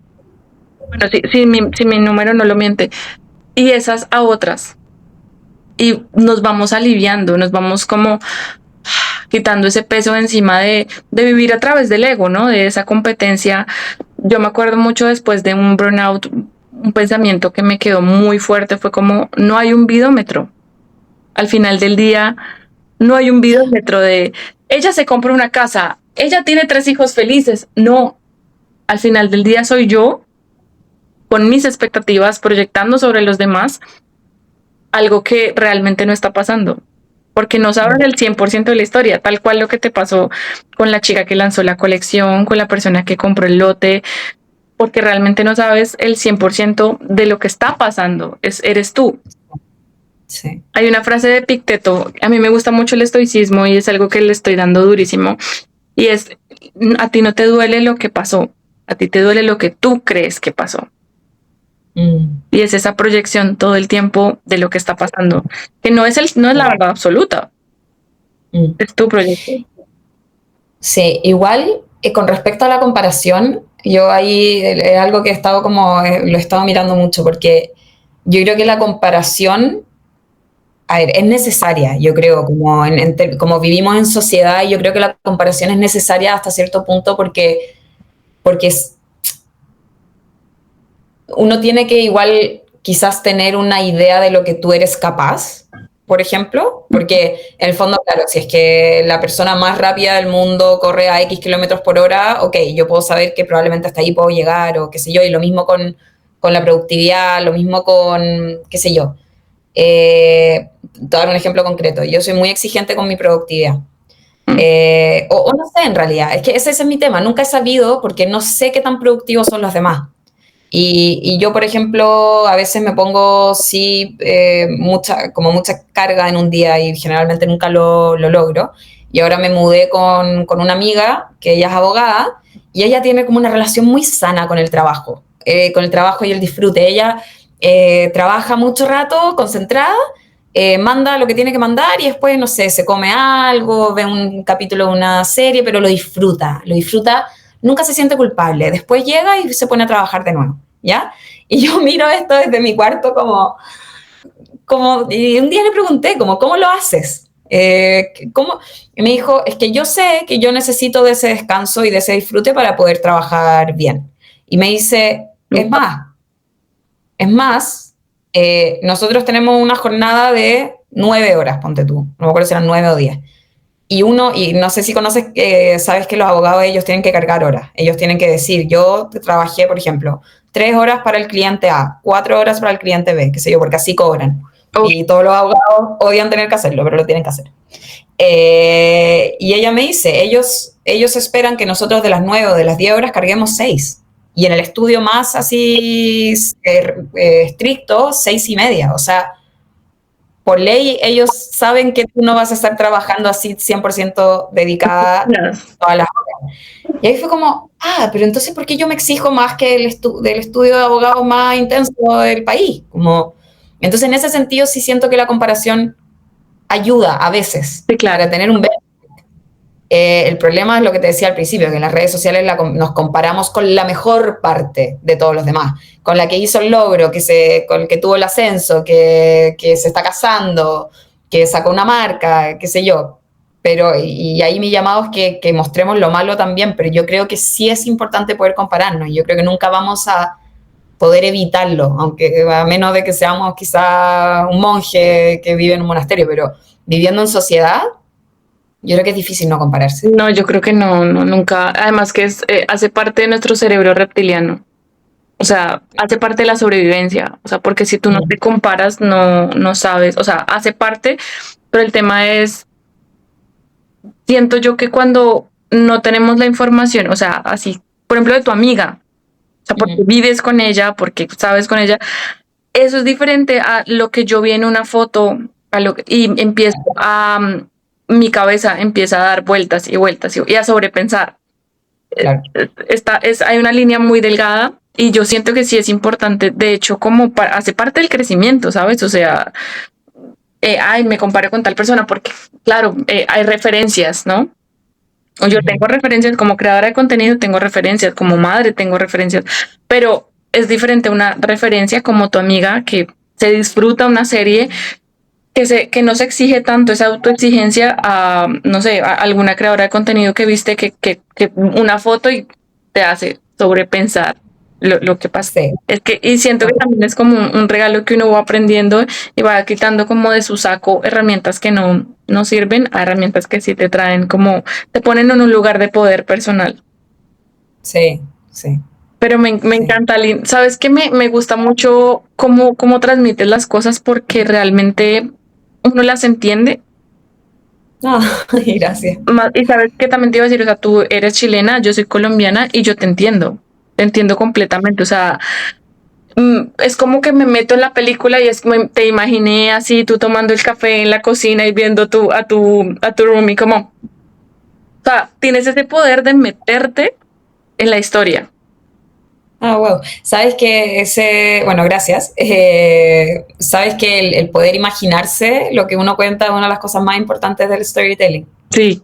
Bueno, si mi número no lo miente. Y esas a otras. Y nos vamos aliviando, nos vamos como quitando ese peso encima de vivir a través del ego, ¿no? De esa competencia. Yo me acuerdo mucho después de un burnout, un pensamiento que me quedó muy fuerte fue como, no hay un vidómetro. Al final del día, no hay un vidómetro de, ella se compra una casa, ella tiene 3 hijos felices. No, al final del día soy yo, con mis expectativas, proyectando sobre los demás, algo que realmente no está pasando. Porque no sabes el 100% de la historia, tal cual lo que te pasó con la chica que lanzó la colección, con la persona que compró el lote, porque realmente no sabes el 100% de lo que está pasando, eres tú. Sí. Hay una frase de Epicteto, a mí me gusta mucho el estoicismo y es algo que le estoy dando durísimo, y es, a ti no te duele lo que pasó, a ti te duele lo que tú crees que pasó. Y es esa proyección todo el tiempo de lo que está pasando, que no es la verdad absoluta. Es tu proyección. Sí, igual con respecto a la comparación, yo ahí es algo que he estado lo he estado mirando mucho, porque yo creo que la comparación, a ver, es necesaria, yo creo, como vivimos en sociedad, yo creo que la comparación es necesaria hasta cierto punto porque uno tiene que igual quizás tener una idea de lo que tú eres capaz, por ejemplo, porque en el fondo, claro, si es que la persona más rápida del mundo corre a X kilómetros por hora, ok, yo puedo saber que probablemente hasta ahí puedo llegar o qué sé yo, y lo mismo con la productividad, lo mismo con, qué sé yo. Te voy a dar un ejemplo concreto, yo soy muy exigente con mi productividad. O no sé, en realidad, es que ese es mi tema, nunca he sabido porque no sé qué tan productivos son los demás. Y yo, por ejemplo, a veces me pongo, sí, mucha carga en un día y generalmente nunca lo logro. Y ahora me mudé con una amiga que ella es abogada y ella tiene como una relación muy sana con el trabajo y el disfrute. Ella trabaja mucho rato, concentrada, manda lo que tiene que mandar y después, no sé, se come algo, ve un capítulo de una serie, pero lo disfruta, nunca se siente culpable. Después llega y se pone a trabajar de nuevo, ¿ya? Y yo miro esto desde mi cuarto y un día le pregunté, ¿cómo lo haces? ¿Cómo? Y me dijo, es que yo sé que yo necesito de ese descanso y de ese disfrute para poder trabajar bien. Y me dice, es más, nosotros tenemos una jornada de 9 horas, ponte tú, no me acuerdo si eran 9 o 10. Y no sé si conoces, sabes que los abogados ellos tienen que cargar horas. Ellos tienen que decir, yo trabajé, por ejemplo, 3 horas para el cliente A, 4 horas para el cliente B, qué sé yo, porque así cobran. Y todos los abogados odian tener que hacerlo, pero lo tienen que hacer. Y ella me dice, ellos esperan que nosotros de las 9 o de las 10 horas carguemos 6. Y en el estudio más así estricto, 6:30. O sea, por ley, ellos saben que tú no vas a estar trabajando así 100% dedicada todas las horas. Y ahí fue como, pero entonces, ¿por qué yo me exijo más que del estudio de abogados más intenso del país? Entonces, en ese sentido, sí siento que la comparación ayuda a veces, sí, claro, para tener un el problema es lo que te decía al principio, que en las redes sociales nos comparamos con la mejor parte de todos los demás, con la que hizo el logro, con el que tuvo el ascenso, que se está casando, que sacó una marca, qué sé yo. Y ahí mi llamado es que mostremos lo malo también, pero yo creo que sí es importante poder compararnos. Yo creo que nunca vamos a poder evitarlo, aunque a menos de que seamos quizá un monje que vive en un monasterio, pero viviendo en sociedad, yo creo que es difícil no compararse. No, yo creo que no, nunca. Además que hace parte de nuestro cerebro reptiliano. O sea, hace parte de la sobrevivencia. O sea, porque si tú no te comparas, no sabes. O sea, hace parte, pero el tema es, siento yo que cuando no tenemos la información, o sea, así, por ejemplo, de tu amiga, o sea, porque vives con ella, porque sabes con ella, eso es diferente a lo que yo vi en una foto, y empiezo mi cabeza empieza a dar vueltas y vueltas y a sobrepensar. Claro. Hay una línea muy delgada y yo siento que sí es importante, de hecho, como hace parte del crecimiento, ¿sabes? O sea, me comparo con tal persona porque, claro, hay referencias, ¿no? Yo tengo referencias como creadora de contenido, tengo referencias como madre, tengo referencias, pero es diferente una referencia como tu amiga que se disfruta una serie que no se exige tanto esa autoexigencia a, no sé, a alguna creadora de contenido que viste que una foto y te hace sobrepensar lo que pasa. Sí. Es que, y siento que también es como un regalo que uno va aprendiendo y va quitando como de su saco herramientas que no sirven a herramientas que sí te traen como, te ponen en un lugar de poder personal. Sí, sí. Pero me encanta, Lynn. Sabes que me gusta mucho cómo transmites las cosas porque realmente uno las entiende. Gracias. Y sabes que también te iba a decir, o sea, tú eres chilena, yo soy colombiana y yo te entiendo completamente. O sea, es como que me meto en la película y te imaginé así, tú tomando el café en la cocina y viendo a tu roomie como, o sea, tienes ese poder de meterte en la historia. Wow. Sabes que bueno, gracias. Sabes que el poder imaginarse lo que uno cuenta es una de las cosas más importantes del storytelling. Sí.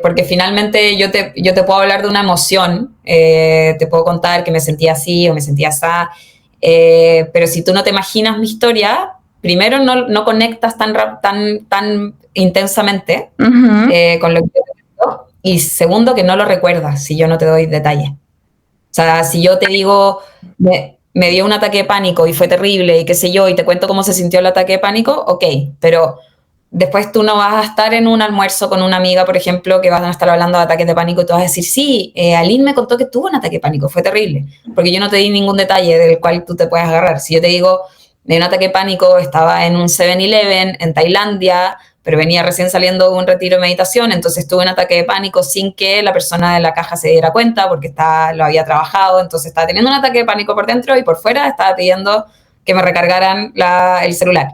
Porque finalmente yo te puedo hablar de una emoción, te puedo contar que me sentía así o me sentía así, pero si tú no te imaginas mi historia, primero no conectas tan intensamente con lo que yo te digo, y segundo que no lo recuerdas si yo no te doy detalles. O sea, si yo te digo, me dio un ataque de pánico y fue terrible y qué sé yo, y te cuento cómo se sintió el ataque de pánico, ok, pero después tú no vas a estar en un almuerzo con una amiga, por ejemplo, que van a estar hablando de ataques de pánico y tú vas a decir, sí, Aline me contó que tuvo un ataque de pánico, fue terrible, porque yo no te di ningún detalle del cual tú te puedas agarrar. Si yo te digo, me dio un ataque de pánico, estaba en un 7-Eleven en Tailandia, pero venía recién saliendo de un retiro de meditación, entonces tuve un ataque de pánico sin que la persona de la caja se diera cuenta porque lo había trabajado, entonces estaba teniendo un ataque de pánico por dentro y por fuera estaba pidiendo que me recargaran el celular.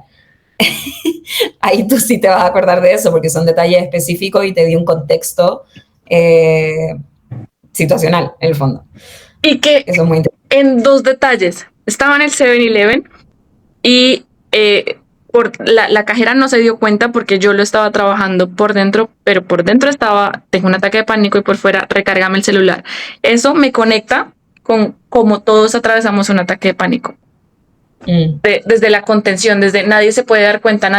Ahí tú sí te vas a acordar de eso porque son detalles específicos y te di un contexto situacional en el fondo. Y que eso es muy interesante. En 2 detalles, estaba en el 7-Eleven y la cajera no se dio cuenta porque yo lo estaba trabajando por dentro, pero por dentro tengo un ataque de pánico y por fuera, recárgame el celular. Eso me conecta con cómo todos atravesamos un ataque de pánico. Desde la contención, desde nadie se puede dar cuenta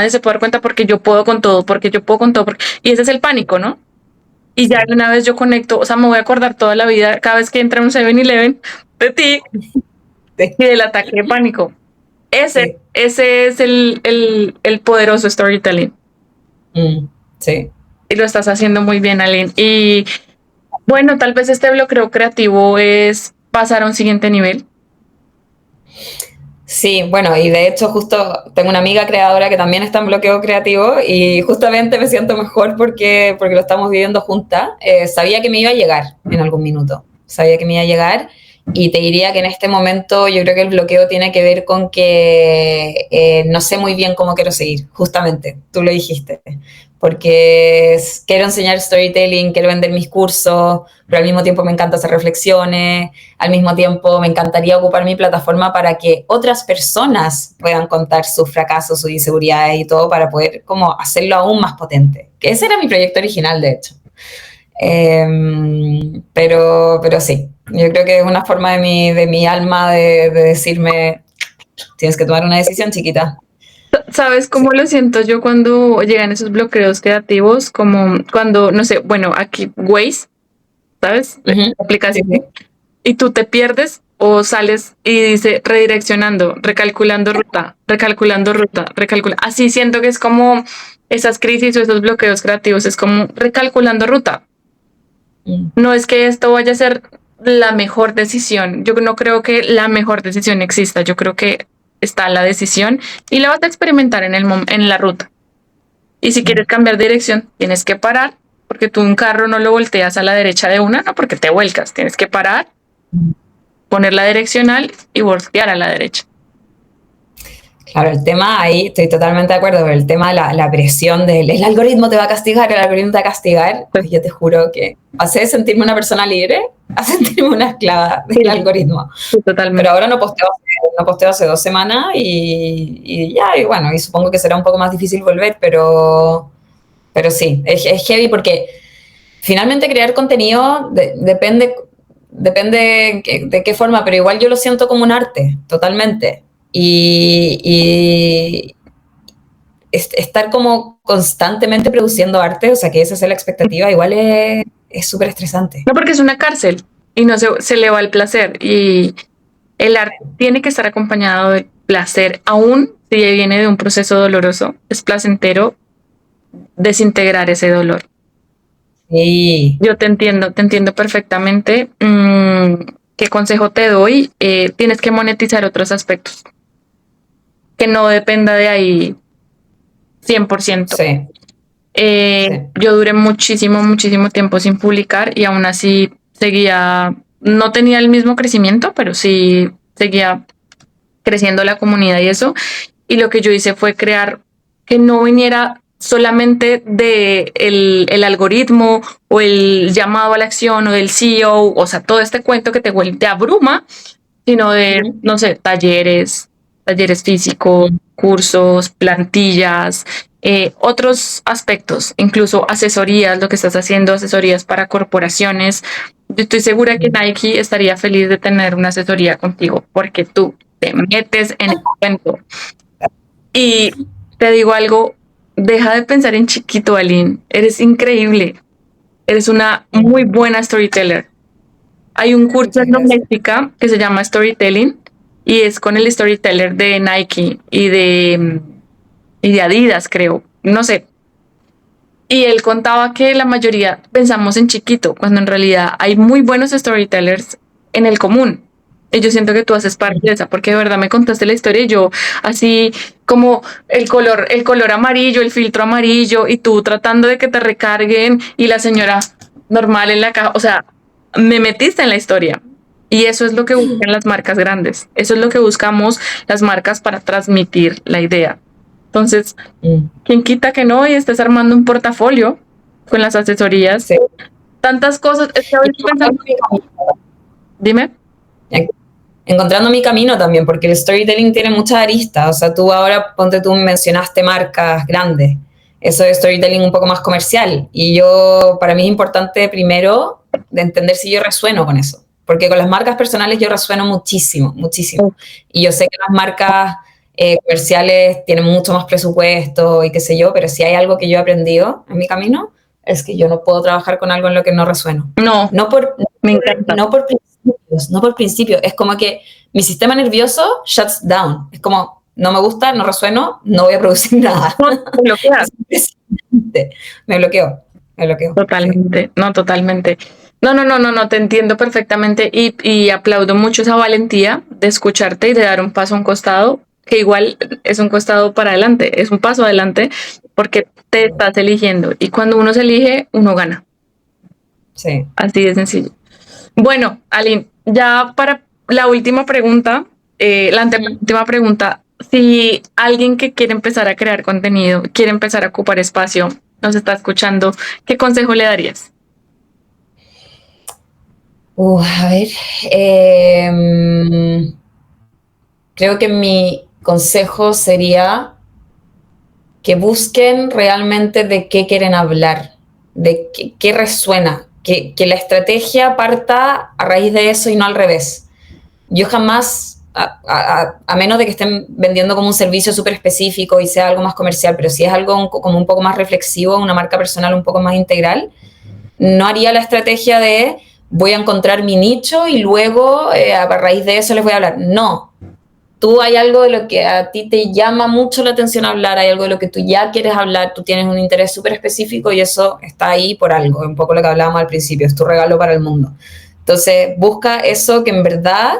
porque yo puedo con todo, y ese es el pánico, ¿no? Y ya una vez yo conecto, o sea, me voy a acordar toda la vida, cada vez que entra un 7-Eleven, de ti y del ataque de pánico. Ese es el poderoso storytelling. Sí. Y lo estás haciendo muy bien, Aline. Y bueno, tal vez este bloqueo creativo es pasar a un siguiente nivel. Sí, bueno, y de hecho justo tengo una amiga creadora que también está en bloqueo creativo y justamente me siento mejor porque lo estamos viviendo juntas. Sabía que me iba a llegar en algún minuto, y te diría que en este momento yo creo que el bloqueo tiene que ver con que no sé muy bien cómo quiero seguir, justamente, tú lo dijiste, porque quiero enseñar storytelling, quiero vender mis cursos, pero al mismo tiempo me encanta hacer reflexiones, al mismo tiempo me encantaría ocupar mi plataforma para que otras personas puedan contar sus fracasos, sus inseguridades y todo para poder como hacerlo aún más potente, que ese era mi proyecto original, de hecho. Pero sí, yo creo que es una forma de mi alma de decirme, tienes que tomar una decisión, chiquita. ¿Sabes cómo lo siento yo cuando llegan esos bloqueos creativos? Como cuando, no sé, bueno, aquí Waze, ¿sabes? La aplicación. Sí. Y tú te pierdes o sales y dice redireccionando, recalculando ruta, así siento que es como esas crisis o esos bloqueos creativos, es como recalculando ruta. No es que esto vaya a ser la mejor decisión, yo no creo que la mejor decisión exista, yo creo que está la decisión y la vas a experimentar en la ruta. Y si quieres cambiar de dirección, tienes que parar, porque tú un carro no lo volteas a la derecha de una, no, porque te vuelcas, tienes que parar, poner la direccional y voltear a la derecha. Claro, el tema ahí, estoy totalmente de acuerdo, pero el tema de la presión del el algoritmo te va a castigar, el algoritmo te va a castigar, pues yo te juro que pasé de sentirme una persona libre a sentirme una esclava del algoritmo. Sí, totalmente. Pero ahora no posteo hace 2 semanas y ya, y bueno, y supongo que será un poco más difícil volver, pero sí, es heavy porque finalmente crear contenido depende de qué forma, pero igual yo lo siento como un arte, totalmente. Y estar como constantemente produciendo arte, o sea, que esa sea la expectativa, igual es súper estresante. No, porque es una cárcel y no se le va el placer. Y el arte tiene que estar acompañado del placer, aún si viene de un proceso doloroso. Es placentero desintegrar ese dolor. Sí. Yo te entiendo perfectamente. ¿Qué consejo te doy? Tienes que monetizar otros aspectos. Que no dependa de ahí 100%. Sí. Yo duré muchísimo tiempo sin publicar y aún así no tenía el mismo crecimiento, pero sí seguía creciendo la comunidad y eso. Y lo que yo hice fue crear que no viniera solamente de el algoritmo o el llamado a la acción o del CEO, o sea, todo este cuento que te abruma, sino de, no sé, talleres físicos, cursos, plantillas, otros aspectos, incluso asesorías, lo que estás haciendo, asesorías para corporaciones. Yo estoy segura que Nike estaría feliz de tener una asesoría contigo porque tú te metes en el cuento. Y te digo algo, deja de pensar en chiquito, Aline. Eres increíble. Eres una muy buena storyteller. Hay un curso en doméstica que se llama Storytelling y es con el storyteller de Nike y de Adidas, creo. No sé. Y él contaba que la mayoría pensamos en chiquito, cuando en realidad hay muy buenos storytellers en el común. Y yo siento que tú haces parte de esa, porque de verdad me contaste la historia y yo así como el color amarillo, el filtro amarillo y tú tratando de que te recarguen y la señora normal en la caja, o sea, me metiste en la historia. Y eso es lo que buscan las marcas grandes. Eso es lo que buscamos las marcas para transmitir la idea. Entonces, ¿quién quita que no? Y estés armando un portafolio con las asesorías. Sí. Tantas cosas. Dime. Encontrando mi camino también, porque el storytelling tiene muchas aristas. O sea, tú ahora, tú mencionaste marcas grandes. Eso es storytelling un poco más comercial. Y para mí es importante primero de entender si yo resueno con eso. Porque con las marcas personales yo resueno muchísimo. Y yo sé que las marcas comerciales tienen mucho más presupuesto y qué sé yo, pero si hay algo que yo he aprendido en mi camino, es que yo no puedo trabajar con algo en lo que no resueno. No por principio. Es como que mi sistema nervioso shuts down. Es como, no me gusta, no resueno, no voy a producir nada. Me bloqueo. Totalmente, sí. No, totalmente. No, te entiendo perfectamente y aplaudo mucho esa valentía de escucharte y de dar un paso a un costado, que igual es un costado para adelante, es un paso adelante porque te estás eligiendo y cuando uno se elige, uno gana. Sí. Así de sencillo. Bueno, Aline, ya para la última pregunta, la antepenúltima pregunta, si alguien que quiere empezar a crear contenido, quiere empezar a ocupar espacio, nos está escuchando, ¿qué consejo le darías? A ver, creo que mi consejo sería que busquen realmente de qué quieren hablar, de qué resuena, que la estrategia parta a raíz de eso y no al revés. Yo jamás, a menos de que estén vendiendo como un servicio súper específico y sea algo más comercial, pero si es algo como un poco más reflexivo, una marca personal un poco más integral, no haría la estrategia de voy a encontrar mi nicho y luego a raíz de eso les voy a hablar. No, tú hay algo de lo que a ti te llama mucho la atención hablar, hay algo de lo que tú ya quieres hablar, tú tienes un interés súper específico y eso está ahí por algo, un poco lo que hablábamos al principio, es tu regalo para el mundo. Entonces, busca eso que en verdad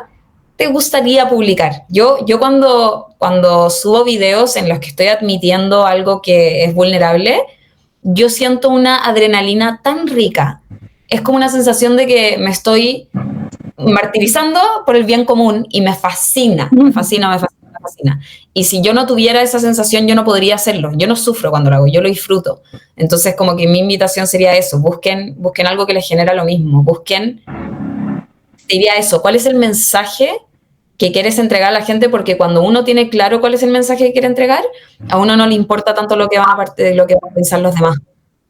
te gustaría publicar. Yo cuando subo videos en los que estoy admitiendo algo que es vulnerable, yo siento una adrenalina tan rica. Es como una sensación de que me estoy martirizando por el bien común y me fascina, me fascina, me fascina, me fascina. Y si yo no tuviera esa sensación, yo no podría hacerlo. Yo no sufro cuando lo hago, yo lo disfruto. Entonces, como que mi invitación sería eso, busquen algo que les genera lo mismo, diría eso, ¿cuál es el mensaje que quieres entregar a la gente? Porque cuando uno tiene claro cuál es el mensaje que quiere entregar, a uno no le importa tanto lo que van a pensar los demás,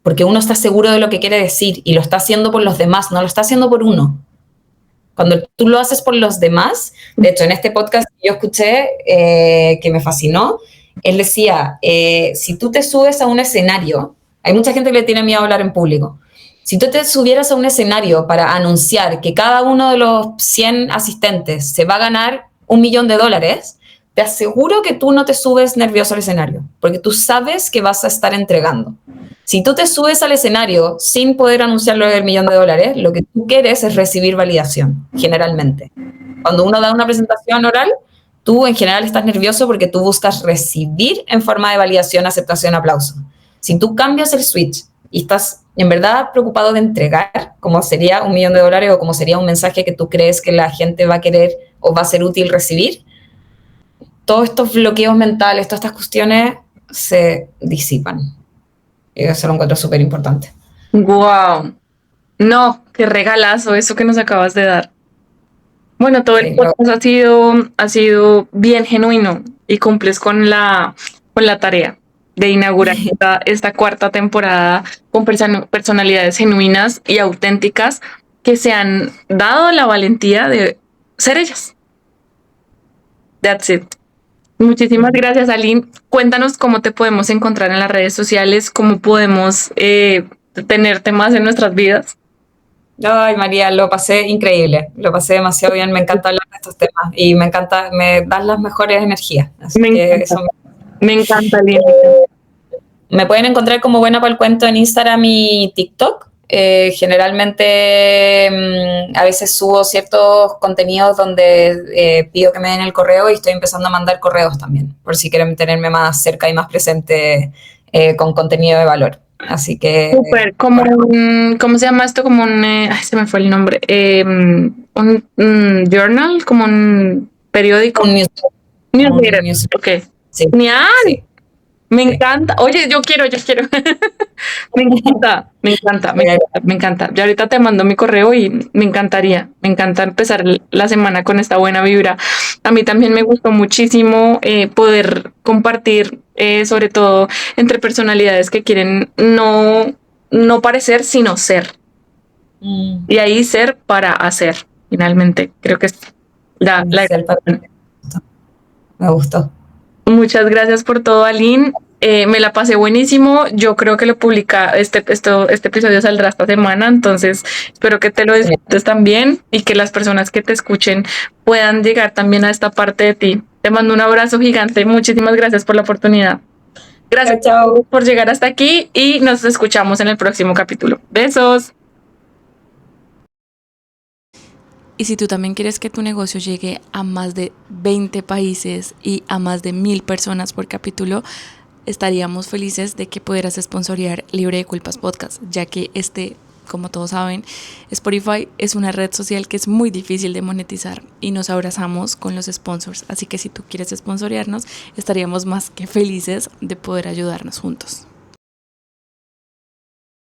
porque uno está seguro de lo que quiere decir y lo está haciendo por los demás, no lo está haciendo por uno. Cuando tú lo haces por los demás, de hecho, en este podcast que yo escuché, que me fascinó, él decía, si tú te subes a un escenario, hay mucha gente que le tiene miedo a hablar en público, si tú te subieras a un escenario para anunciar que cada uno de los 100 asistentes se va a ganar $1.000.000, te aseguro que tú no te subes nervioso al escenario, porque tú sabes que vas a estar entregando. Si tú te subes al escenario sin poder anunciar lo del $1.000.000, lo que tú quieres es recibir validación, generalmente. Cuando uno da una presentación oral, tú en general estás nervioso porque tú buscas recibir en forma de validación, aceptación, aplauso. Si tú cambias el switch y estás en verdad preocupado de entregar, como sería $1.000.000 o como sería un mensaje que tú crees que la gente va a querer o va a ser útil recibir, todos estos bloqueos mentales, todas estas cuestiones se disipan. Y eso lo encuentro súper importante. ¡Wow! No, qué regalazo eso que nos acabas de dar. Bueno, todo el podcast ha sido bien genuino y cumples con la tarea de inaugurar esta cuarta temporada con personalidades genuinas y auténticas que se han dado la valentía de ser ellas. That's it. Muchísimas gracias, Aline. Cuéntanos cómo te podemos encontrar en las redes sociales, cómo podemos tenerte más en nuestras vidas. Ay, María, lo pasé increíble, lo pasé demasiado bien, me encanta hablar de estos temas y me encanta, me das las mejores energías. Así Me encanta, Aline. Me pueden encontrar como Buena para el Cuento en Instagram y TikTok. Generalmente a veces subo ciertos contenidos donde pido que me den el correo y estoy empezando a mandar correos también, por si quieren tenerme más cerca y más presente con contenido de valor. Así que... Súper, como ¿cómo se llama esto? Como un... se me fue el nombre. Un journal, como un periódico. Un newsletter. newsletter. Ok. Sí. Genial. Sí. Me encanta. Oye, yo quiero. Me encanta. Ya ahorita te mando mi correo y me encanta empezar la semana con esta buena vibra. A mí también me gustó muchísimo poder compartir, sobre todo entre personalidades que quieren no parecer, sino ser. Y ahí ser para hacer. Finalmente, creo que es Me gustó. Muchas gracias por todo, Aline. Me la pasé buenísimo. Yo creo que este episodio saldrá esta semana, entonces espero que te lo disfrutes también y que las personas que te escuchen puedan llegar también a esta parte de ti. Te mando un abrazo gigante. Muchísimas gracias por la oportunidad. Gracias Chao. por llegar hasta aquí y nos escuchamos en el próximo capítulo. Besos. Y si tú también quieres que tu negocio llegue a más de 20 países y a más de 1,000 personas por capítulo, estaríamos felices de que pudieras sponsorear Libre de Culpas Podcast, ya que como todos saben, Spotify es una red social que es muy difícil de monetizar y nos abrazamos con los sponsors. Así que si tú quieres sponsorearnos, estaríamos más que felices de poder ayudarnos juntos.